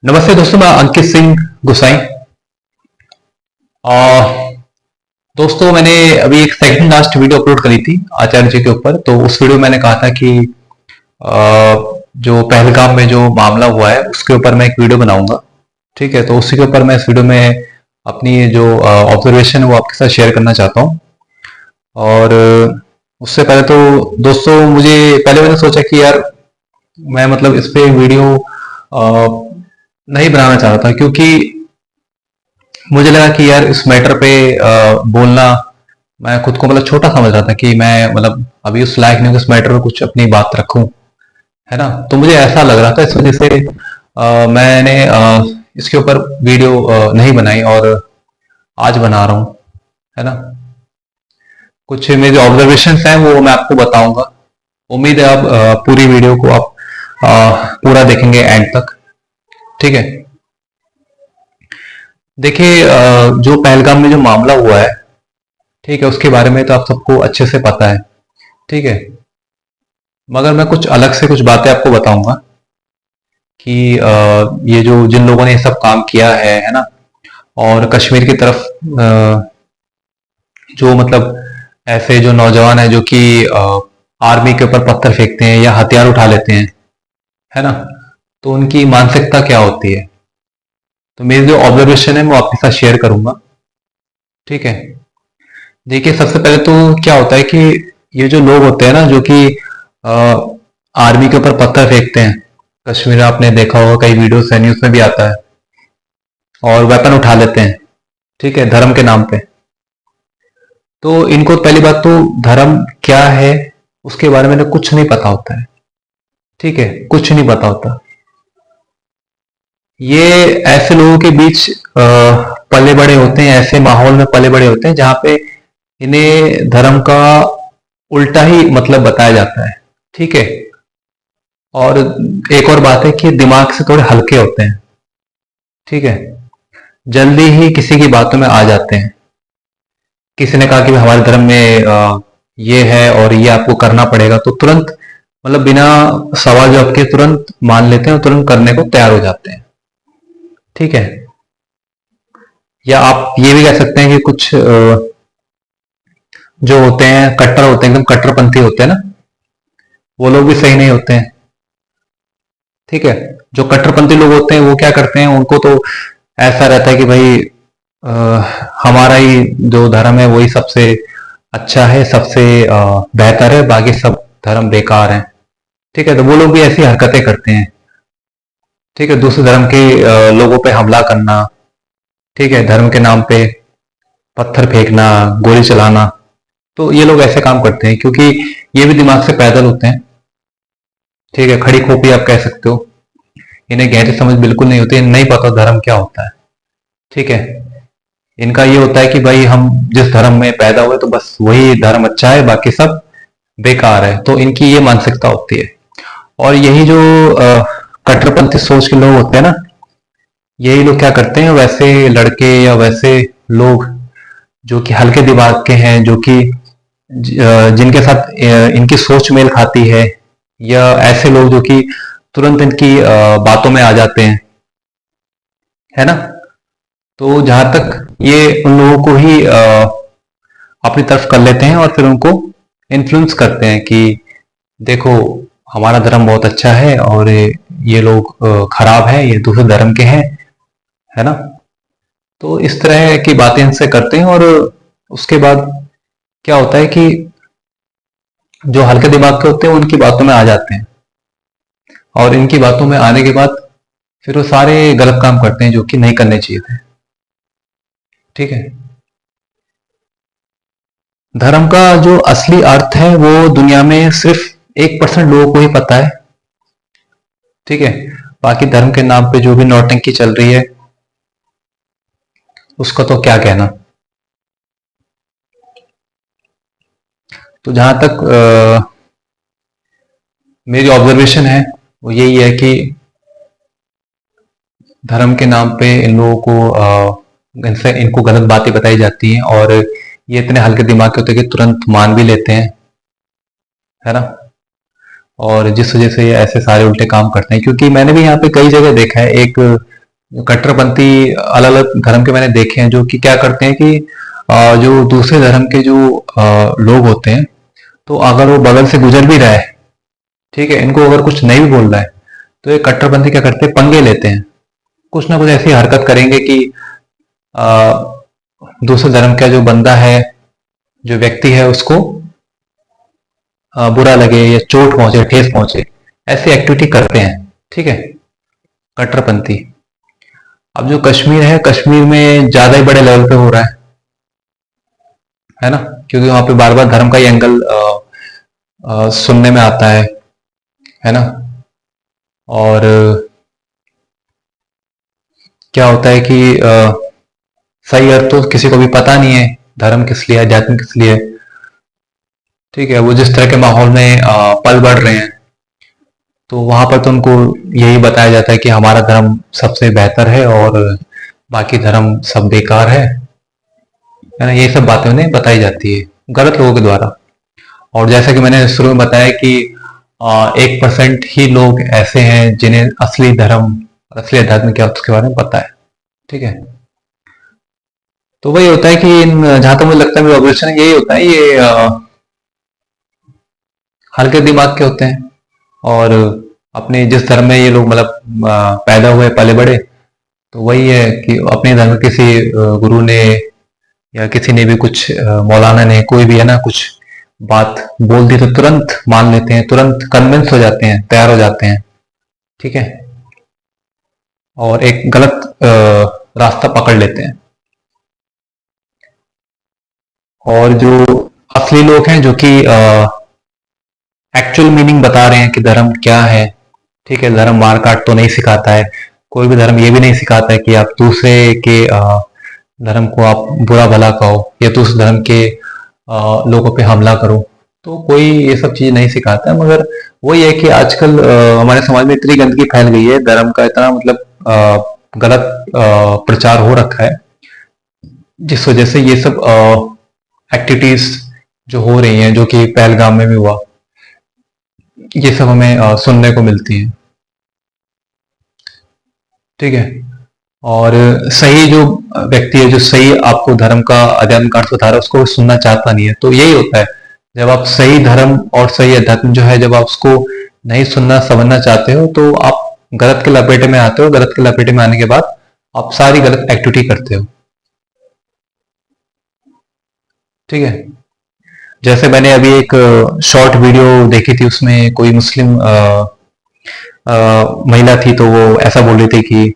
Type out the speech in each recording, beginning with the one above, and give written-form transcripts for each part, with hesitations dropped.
नमस्ते दोस्तों, मैं अंकित सिंह गुसाई। दोस्तों, मैंने अभी एक सेकंड लास्ट वीडियो अपलोड करी थी आचार्य जी के ऊपर। तो उस वीडियो में मैंने कहा था कि जो पहलगाम में जो मामला हुआ है उसके ऊपर मैं एक वीडियो बनाऊंगा। ठीक है, तो उसी के ऊपर मैं इस वीडियो में अपनी जो ऑब्जर्वेशन है वो आपके साथ शेयर करना चाहता हूँ। और उससे पहले तो दोस्तों, मुझे पहले मैंने सोचा कि यार मैं मतलब इस पे वीडियो नहीं बनाना चाह रहा था, क्योंकि मुझे लगा कि यार इस मैटर पे बोलना, मैं खुद को मतलब छोटा समझ रहा था कि मैं मतलब अभी उस लायक नहीं हूं कि इस मैटर पे कुछ अपनी बात रखूं, है ना। तो मुझे ऐसा लग रहा था, इस वजह से मैंने इसके ऊपर वीडियो नहीं बनाई और आज बना रहा हूं, है ना। कुछ मेरे ऑब्जर्वेशन हैं वो मैं आपको बताऊंगा। उम्मीद है आप पूरी वीडियो को आप पूरा देखेंगे एंड तक। ठीक है, देखिए, जो पहलगाम में जो मामला हुआ है, ठीक है, उसके बारे में तो आप सबको अच्छे से पता है। ठीक है, मगर मैं कुछ अलग से कुछ बातें आपको बताऊंगा कि ये जो जिन लोगों ने ये सब काम किया है ना, और कश्मीर की तरफ जो मतलब ऐसे जो नौजवान है जो कि आर्मी के ऊपर पत्थर फेंकते हैं या हथियार उठा लेते हैं, है ना, तो उनकी मानसिकता क्या होती है। तो मेरी जो ऑब्जर्वेशन है वो आपके साथ शेयर करूंगा। ठीक है, देखिए, सबसे पहले तो क्या होता है कि ये जो लोग होते हैं ना जो कि आर्मी के ऊपर पत्थर फेंकते हैं, कश्मीर में आपने देखा होगा, कई वीडियोस है, न्यूज में भी आता है, और वेपन उठा लेते हैं, ठीक है, धर्म के नाम पे। तो इनको पहली बात तो धर्म क्या है उसके बारे में कुछ नहीं पता होता है। ठीक है, कुछ नहीं पता होता। ये ऐसे लोगों के बीच पले बड़े होते हैं, ऐसे माहौल में पले बड़े होते हैं जहां पे इन्हें धर्म का उल्टा ही मतलब बताया जाता है। ठीक है, और एक और बात है कि दिमाग से थोड़े हल्के होते हैं। ठीक है, जल्दी ही किसी की बातों में आ जाते हैं। किसी ने कहा कि हमारे धर्म में ये है और ये आपको करना पड़ेगा, तो तुरंत मतलब बिना सवाल जवाब के तुरंत मान लेते हैं और तुरंत करने को तैयार हो जाते हैं। ठीक है, या आप ये भी कह सकते हैं कि कुछ जो होते हैं कट्टर होते हैं, एकदम कट्टरपंथी होते हैं ना, वो लोग भी सही नहीं होते हैं। ठीक है, जो कट्टरपंथी लोग होते हैं वो क्या करते हैं, उनको तो ऐसा रहता है कि भाई अ, हमारा ही जो धर्म है वही सबसे अच्छा है, सबसे बेहतर है, बाकी सब धर्म बेकार हैं। ठीक है, तो वो लोग भी ऐसी हरकतें करते हैं। ठीक है, दूसरे धर्म के लोगों पे हमला करना, ठीक है, धर्म के नाम पे पत्थर फेंकना, गोली चलाना, तो ये लोग ऐसे काम करते हैं क्योंकि ये भी दिमाग से पैदल होते हैं। ठीक है, खड़ी खोपड़ी आप कह सकते हो। इन्हें गहरी समझ बिल्कुल नहीं होती, इन्हें नहीं पता धर्म क्या होता है। ठीक है, इनका ये होता है कि भाई हम जिस धर्म में पैदा हुए तो बस वही धर्म अच्छा है, बाकी सब बेकार है। तो इनकी ये मानसिकता होती है। और यही जो कट्टरपंथी सोच के लोग होते हैं ना, यही लोग क्या करते हैं, वैसे लड़के या वैसे लोग जो कि हल्के दिमाग के हैं, जो कि जिनके साथ इनकी सोच मेल खाती है, या ऐसे लोग जो कि तुरंत इनकी बातों में आ जाते हैं, है ना। तो जहां तक ये उन लोगों को ही अपनी तरफ कर लेते हैं और फिर उनको इन्फ्लुएंस करते हैं कि देखो हमारा धर्म बहुत अच्छा है और ये लोग खराब है, ये दूसरे धर्म के हैं, है ना। तो इस तरह की बातें इनसे करते हैं और उसके बाद क्या होता है कि जो हल्के दिमाग के होते हैं उनकी बातों में आ जाते हैं, और इनकी बातों में आने के बाद फिर वो सारे गलत काम करते हैं जो कि नहीं करने चाहिए थे। ठीक है, धर्म का जो असली अर्थ है वो दुनिया में सिर्फ 1% लोगों को ही पता है। ठीक है, बाकी धर्म के नाम पे जो भी नौटंकी चल रही है उसका तो क्या कहना। तो जहां तक मेरी ऑब्जर्वेशन है वो यही है कि धर्म के नाम पे इन लोगों को इनसे इनको गलत बातें बताई जाती हैं, और ये इतने हल्के दिमाग के होते हैं कि तुरंत मान भी लेते हैं, है ना। और जिस वजह से ये ऐसे सारे उल्टे काम करते हैं, क्योंकि मैंने भी यहाँ पे कई जगह देखा है। एक कट्टरपंथी अलग अलग धर्म के मैंने देखे हैं जो कि क्या करते हैं कि जो दूसरे धर्म के जो लोग होते हैं, तो अगर वो बगल से गुजर भी रहा है, ठीक है, इनको अगर कुछ नहीं भी बोल रहा है, तो ये कट्टरपंथी क्या करते हैं, पंगे लेते हैं, कुछ ना कुछ ऐसी हरकत करेंगे कि अ, दूसरे धर्म का जो बंदा है, जो व्यक्ति है, उसको बुरा लगे या चोट पहुंचे, ठेस पहुंचे, ऐसी एक्टिविटी करते हैं। ठीक है, कट्टरपंथी। अब जो कश्मीर है, कश्मीर में ज्यादा ही बड़े लेवल पे हो रहा है ना, क्योंकि वहां पे बार बार धर्म का ही एंगल सुनने में आता है ना। और क्या होता है कि सही अर्थ तो किसी को भी पता नहीं है, धर्म किस लिए, अध्यात्म किस लिए। ठीक है, वो जिस तरह के माहौल में पल बढ़ रहे हैं, तो वहां पर तो उनको यही बताया जाता है कि हमारा धर्म सबसे बेहतर है और बाकी धर्म सब बेकार है ना। ये सब बातें उन्हें बताई जाती है गलत लोगों के द्वारा। और जैसा कि मैंने शुरू में बताया कि 1% ही लोग ऐसे हैं जिन्हें असली धर्म, असली अध्यात्म क्या उसके बारे में पता है। ठीक है, तो वही होता है कि जहां तक मुझे लगता है, मेरा ऑब्जर्वेशन यही होता है, ये हल्के दिमाग के होते हैं। और अपने जिस धर्म में ये लोग मतलब पैदा हुए, पले बड़े, तो वही है कि अपने धर्म किसी गुरु ने या किसी ने भी कुछ मौलाना ने, कोई भी है ना, कुछ बात बोल दी तो तुरंत मान लेते हैं, तुरंत कन्विंस हो जाते हैं, तैयार हो जाते हैं। ठीक है, और एक गलत रास्ता पकड़ लेते हैं। और जो असली लोग हैं, जो कि एक्चुअल मीनिंग बता रहे हैं कि धर्म क्या है। ठीक है, धर्म मार काट तो नहीं सिखाता है, कोई भी धर्म ये भी नहीं सिखाता है कि आप दूसरे के धर्म को आप बुरा भला कहो या दूसरे धर्म के लोगों पे हमला करो। तो कोई ये सब चीज नहीं सिखाता है, मगर वही है कि आजकल हमारे समाज में इतनी गंदगी फैल गई है, धर्म का इतना मतलब गलत प्रचार हो रखा है, जिस वजह से ये सब एक्टिविटीज जो हो रही हैं, जो कि पहलगाम में भी हुआ, ये सब हमें सुनने को मिलती है। ठीक है, और सही जो व्यक्ति है, जो सही आपको धर्म का अध्ययन का अर्थ बता रहा है, उसको सुनना चाहता नहीं है। तो यही होता है, जब आप सही धर्म और सही अध्यात्म जो है, जब आप उसको नहीं सुनना समझना चाहते हो, तो आप गलत के लपेटे में आते हो। गलत के लपेटे में आने के बाद आप सारी गलत एक्टिविटी करते हो। ठीक है, जैसे मैंने अभी एक शॉर्ट वीडियो देखी थी, उसमें कोई मुस्लिम महिला थी, तो वो ऐसा बोल रही थी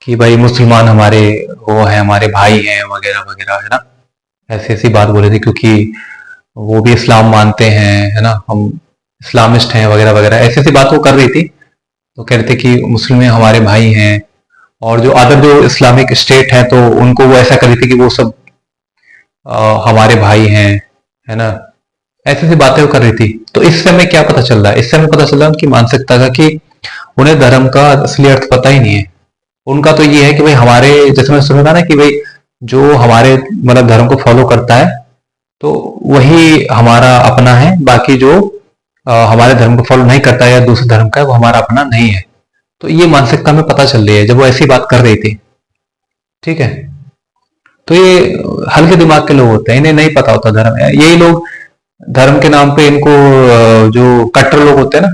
कि भाई मुसलमान हमारे वो है, हमारे भाई हैं वगैरह वगैरह, है ना। ऐसी ऐसी बात बोल रही थी, क्योंकि वो भी इस्लाम मानते हैं, है ना, हम इस्लामिस्ट हैं वगैरह वगैरह, ऐसी ऐसी बात वो कर रही थी। तो कह रहे थे कि मुस्लिम हमारे भाई हैं, और जो अदर जो इस्लामिक स्टेट है, तो उनको वो ऐसा कर रही थी कि वो सब हमारे भाई हैं, है ना। ऐसी ऐसी बातें वो कर रही थी। तो इससे हमें क्या पता चल रहा है, इससे हमें पता चल रहा है उनकी मानसिकता का, कि उन्हें धर्म का असली अर्थ पता ही नहीं है। उनका तो ये है कि भाई हमारे, जैसे मैंने सुना था ना, कि भाई जो हमारे मतलब धर्म को फॉलो करता है, तो वही हमारा अपना है, बाकी जो हमारे धर्म को फॉलो नहीं करता है या दूसरे धर्म का है, वो हमारा अपना नहीं है। तो ये मानसिकता में पता चल रही है जब वो ऐसी बात कर रही थी। ठीक है, तो ये हल्के दिमाग के लोग होते हैं, इन्हें नहीं पता होता धर्म। यही लोग धर्म के नाम पे इनको जो कट्टर लोग होते हैं ना,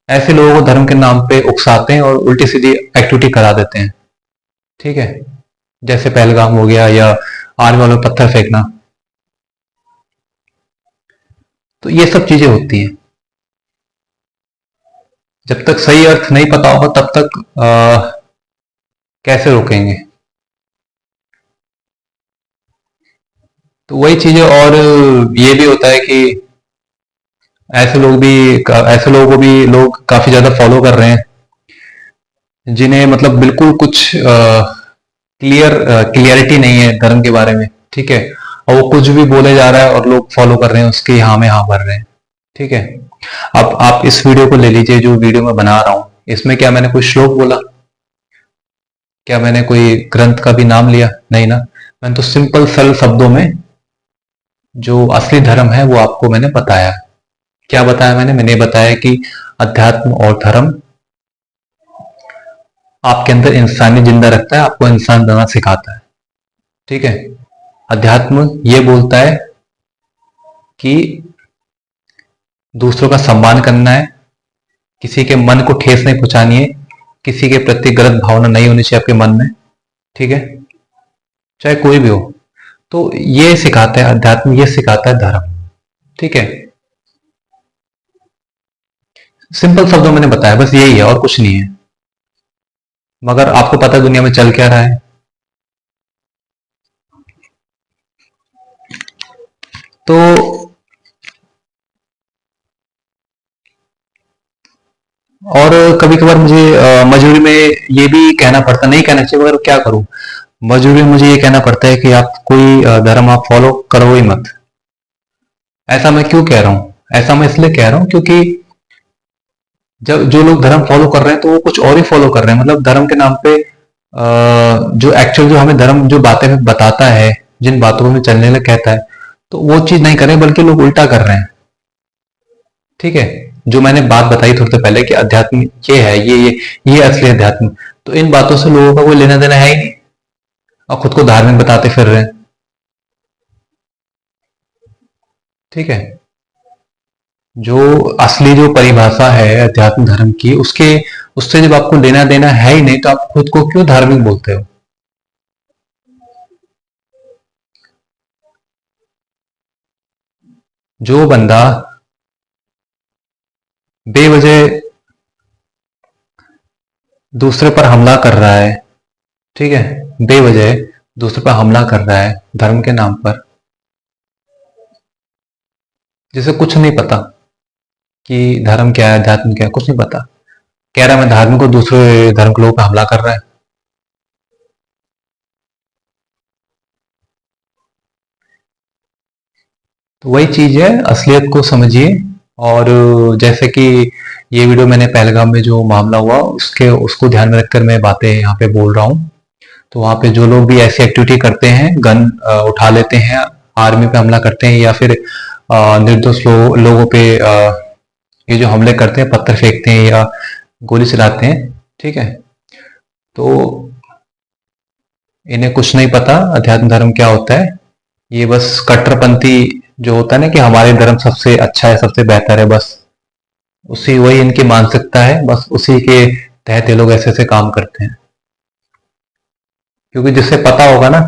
ऐसे लोगों को धर्म के नाम पे उकसाते हैं और उल्टी सीधी एक्टिविटी करा देते हैं। ठीक है, जैसे पहलगाम हो गया, या आर्मी वालों में पत्थर फेंकना। तो ये सब चीजें होती हैं। जब तक सही अर्थ नहीं पता होगा, तब तक कैसे रोकेंगे। तो वही चीजें। और ये भी होता है कि ऐसे लोग भी, ऐसे लोगों को भी लोग काफी ज्यादा फॉलो कर रहे हैं, जिन्हें मतलब बिल्कुल कुछ क्लियरिटी नहीं है धर्म के बारे में। ठीक है, और वो कुछ भी बोले जा रहा है और लोग फॉलो कर रहे हैं, उसके हाँ में हाँ भर रहे हैं। ठीक है, अब आप इस वीडियो को ले लीजिए, जो वीडियो मैं बना रहा हूं, इसमें क्या मैंने कोई श्लोक बोला, क्या मैंने कोई ग्रंथ का भी नाम लिया? नहीं ना। मैंने तो सिंपल सरल शब्दों में जो असली धर्म है वो आपको मैंने बताया। क्या बताया मैंने? मैंने बताया कि अध्यात्म और धर्म आपके अंदर इंसानियत जिंदा रखता है, आपको इंसान बनना सिखाता है। ठीक है। अध्यात्म ये बोलता है कि दूसरों का सम्मान करना है, किसी के मन को ठेस नहीं पहुंचानी है, किसी के प्रति गलत भावना नहीं होनी चाहिए आपके मन में। ठीक है। चाहे कोई भी हो। तो ये सिखाता है अध्यात्म, ये सिखाता है धर्म। ठीक है। सिंपल शब्दों में मैंने बताया, बस यही है और कुछ नहीं है। मगर आपको पता है दुनिया में चल क्या रहा है। तो और कभी कभार मुझे मजबूरी में ये भी कहना पड़ता, नहीं कहना चाहिए मगर क्या करूं, मजबूरी में मुझे ये कहना पड़ता है कि आप कोई धर्म आप फॉलो करो ही मत। ऐसा मैं क्यों कह रहा हूं, ऐसा मैं इसलिए कह रहा हूं क्योंकि जब जो लोग धर्म फॉलो कर रहे हैं तो वो कुछ और ही फॉलो कर रहे हैं, मतलब धर्म के नाम पे जो एक्चुअल जो हमें धर्म जो बातें में बताता है, जिन बातों में चलने लगे कहता है, तो वो चीज नहीं कर रहे बल्कि लोग उल्टा कर रहे हैं। ठीक है। जो मैंने बात बताई थोड़ी देर पहले कि अध्यात्म ये है, ये असली अध्यात्म, तो इन बातों से लोगों का कोई लेना देना है ही नहीं और खुद को धार्मिक बताते फिर रहे हैं। ठीक है। जो असली जो परिभाषा है अध्यात्म धर्म की, उसके उससे जब आपको लेना देना है ही नहीं तो आप खुद को क्यों धार्मिक बोलते हो। जो बंदा बेवजह दूसरे पर हमला कर रहा है, ठीक है, बेवजह दूसरे पर हमला कर रहा है धर्म के नाम पर, जिसे कुछ नहीं पता कि धर्म क्या है अध्यात्म क्या है, कुछ नहीं पता, कह रहा है मैं धार्मिक को, दूसरे धर्म के लोगों पर हमला कर रहा है। तो वही चीज है, असलियत को समझिए। और जैसे कि ये वीडियो मैंने पहलगाम में जो मामला हुआ उसके उसको ध्यान में रखकर मैं बातें यहाँ पे बोल रहा हूँ। तो वहाँ पे जो लोग भी ऐसी एक्टिविटी करते हैं, गन उठा लेते हैं, आर्मी पे हमला करते हैं, या फिर निर्दोष लोगों पे ये जो हमले करते हैं, पत्थर फेंकते हैं या गोली चलाते हैं, ठीक है, तो इन्हें कुछ नहीं पता अध्यात्म धर्म क्या होता है। ये बस कट्टरपंथी जो होता है ना कि हमारे धर्म सबसे अच्छा है, सबसे बेहतर है, बस उसी वही इनकी मानसिकता है, बस उसी के तहत ये लोग ऐसे ऐसे काम करते हैं। क्योंकि जिससे पता होगा ना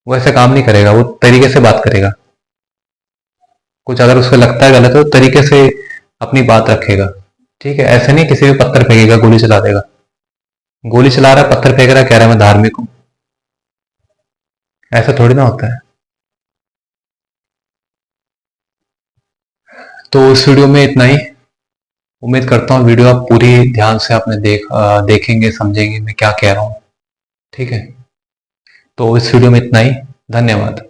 वो ऐसे काम नहीं करेगा, वो तरीके से बात करेगा। कुछ अगर उसको लगता है गलत है तो तरीके से अपनी बात रखेगा। ठीक है। ऐसे नहीं किसी भी पत्थर फेंकेगा, गोली चला देगा। गोली चला रहा है, पत्थर फेंक रहा है, कह रहा है मैं धार्मिक हूं। ऐसा थोड़ी ना होता है। तो इस वीडियो में इतना ही। उम्मीद करता हूँ वीडियो आप पूरी ध्यान से आपने देखेंगे, समझेंगे मैं क्या कह रहा हूँ। ठीक है। तो इस वीडियो में इतना ही। धन्यवाद।